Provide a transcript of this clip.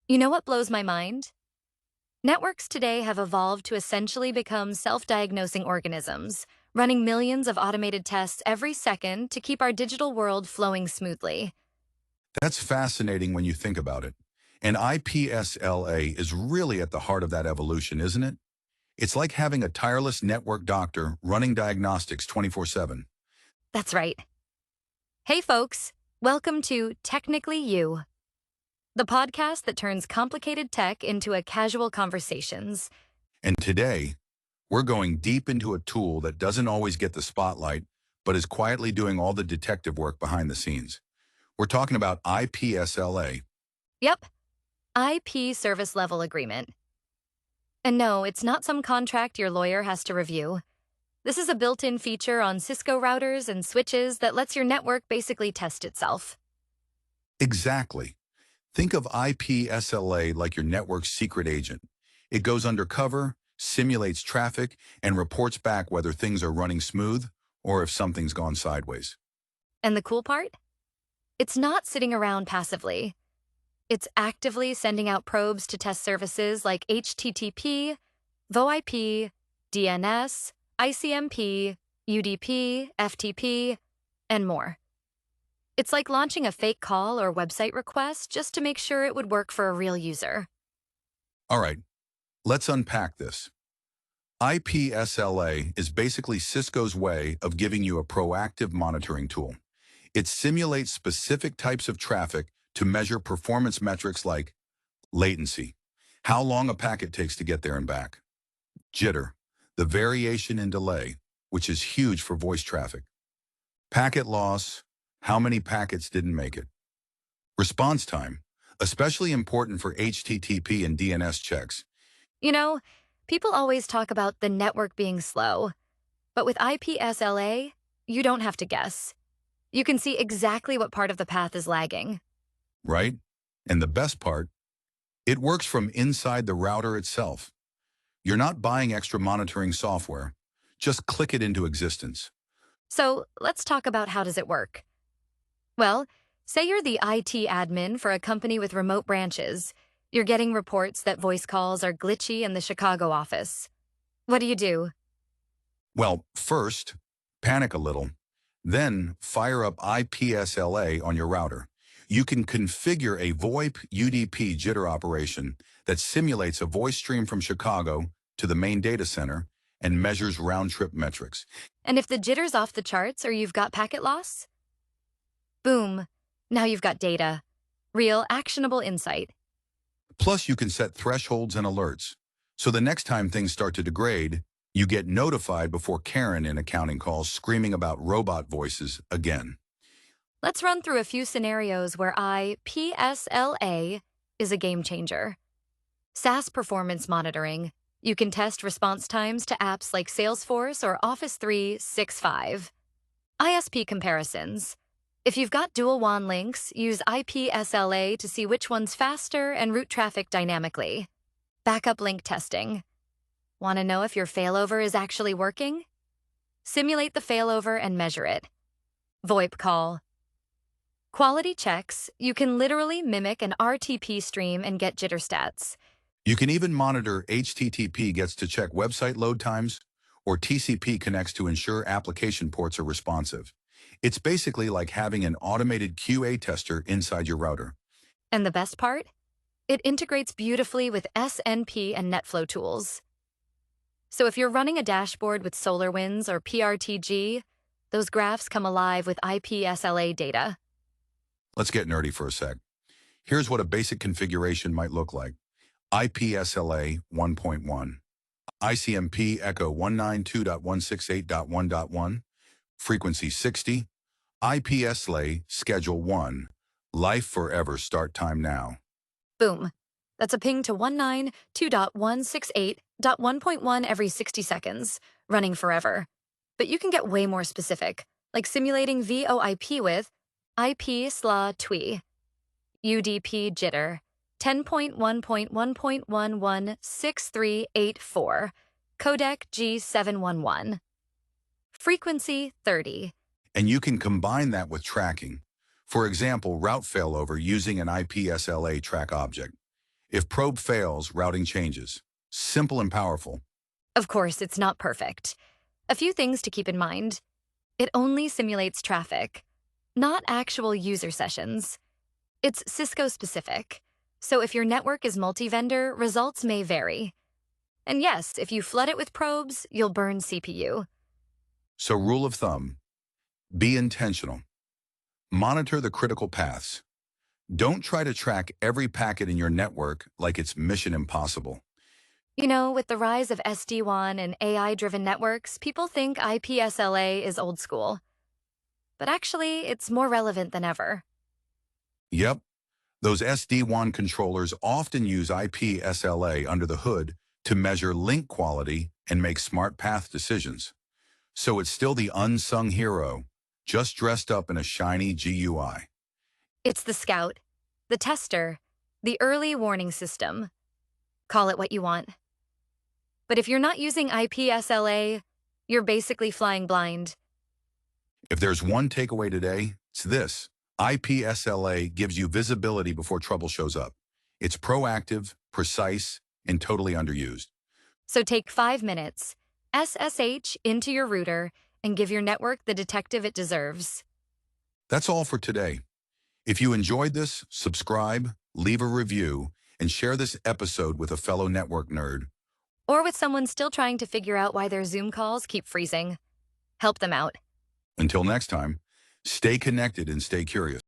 You know what blows my mind? Networks today have evolved to essentially become self-diagnosing organisms, running millions of automated tests every second to keep our digital world flowing smoothly. That's fascinating when you think about it. And IP SLA is really at the heart of that evolution, isn't it? It's like having a tireless network doctor running diagnostics 24/7. That's right. Hey folks, welcome to Technically You, the podcast that turns complicated tech into a casual conversations. And today, we're going deep into a tool that doesn't always get the spotlight, but is quietly doing all the detective work behind the scenes. We're talking about IP SLA. Yep, IP Service Level Agreement. And no, it's not some contract your lawyer has to review. This is a built-in feature on Cisco routers and switches that lets your network basically test itself. Exactly. Think of IP SLA like your network's secret agent. It goes undercover, simulates traffic, and reports back whether things are running smooth or if something's gone sideways. And the cool part? It's not sitting around passively. It's actively sending out probes to test services like HTTP, VoIP, DNS, ICMP, UDP, FTP, and more. It's like launching a fake call or website request just to make sure it would work for a real user. All right, let's unpack this. IP SLA is basically Cisco's way of giving you a proactive monitoring tool. It simulates specific types of traffic to measure performance metrics like latency, how long a packet takes to get there and back; jitter, the variation in delay, which is huge for voice traffic; packet loss, how many packets didn't make it; response time, especially important for HTTP and DNS checks. You know, people always talk about the network being slow, but with IP-SLA, you don't have to guess. You can see exactly what part of the path is lagging. Right? And the best part, it works from inside the router itself. You're not buying extra monitoring software. Just click it into existence. So let's talk about how does it work. Well, say you're the IT admin for a company with remote branches. You're getting reports that voice calls are glitchy in the Chicago office. What do? Well, first, panic a little. Then fire up IPSLA on your router. You can configure a VoIP UDP jitter operation that simulates a voice stream from Chicago to the main data center and measures round-trip metrics. And if the jitter's off the charts or you've got packet loss? Boom, now you've got data. Real, actionable insight. Plus, you can set thresholds and alerts. So the next time things start to degrade, you get notified before Karen in accounting calls screaming about robot voices again. Let's run through a few scenarios where IPSLA is a game changer. SaaS performance monitoring. You can test response times to apps like Salesforce or Office 365. ISP comparisons. If you've got dual WAN links, use IPSLA to see which one's faster and route traffic dynamically. Backup link testing. Want to know if your failover is actually working? Simulate the failover and measure it. VoIP call. Quality checks. You can literally mimic an RTP stream and get jitter stats. You can even monitor HTTP gets to check website load times, or TCP connects to ensure application ports are responsive. It's basically like having an automated QA tester inside your router. And the best part? It integrates beautifully with SNMP and NetFlow tools. So if you're running a dashboard with SolarWinds or PRTG, those graphs come alive with IPSLA data. Let's get nerdy for a sec. Here's what a basic configuration might look like. IPSLA 1.1, ICMP Echo 192.168.1.1, frequency 60, IPSLA Schedule 1, life forever, start time now. Boom. That's a ping to 192.168.1.1 every 60 seconds, running forever. But you can get way more specific, like simulating VoIP with IP SLA TWI, UDP jitter, 10.1.1.116384, codec G711, frequency 30. And you can combine that with tracking. For example, route failover using an IPSLA track object. If probe fails, routing changes. Simple and powerful. Of course, it's not perfect. A few things to keep in mind. It only simulates traffic, not actual user sessions. It's Cisco specific, so if your network is multi-vendor, results may vary. And yes, if you flood it with probes, you'll burn CPU. So rule of thumb, be intentional. Monitor the critical paths. Don't try to track every packet in your network like it's mission impossible. You know, with the rise of SD-WAN and AI-driven networks, people think IP SLA is old school. But actually, it's more relevant than ever. Yep, those SD-WAN controllers often use IP SLA under the hood to measure link quality and make smart path decisions. So it's still the unsung hero, just dressed up in a shiny GUI. It's the scout, the tester, the early warning system. Call it what you want. But if you're not using IP SLA, you're basically flying blind. If there's one takeaway today, it's this. IP SLA gives you visibility before trouble shows up. It's proactive, precise, and totally underused. So take 5 minutes, SSH into your router, and give your network the detective it deserves. That's all for today. If you enjoyed this, subscribe, leave a review, and share this episode with a fellow network nerd. Or with someone still trying to figure out why their Zoom calls keep freezing. Help them out. Until next time, stay connected and stay curious.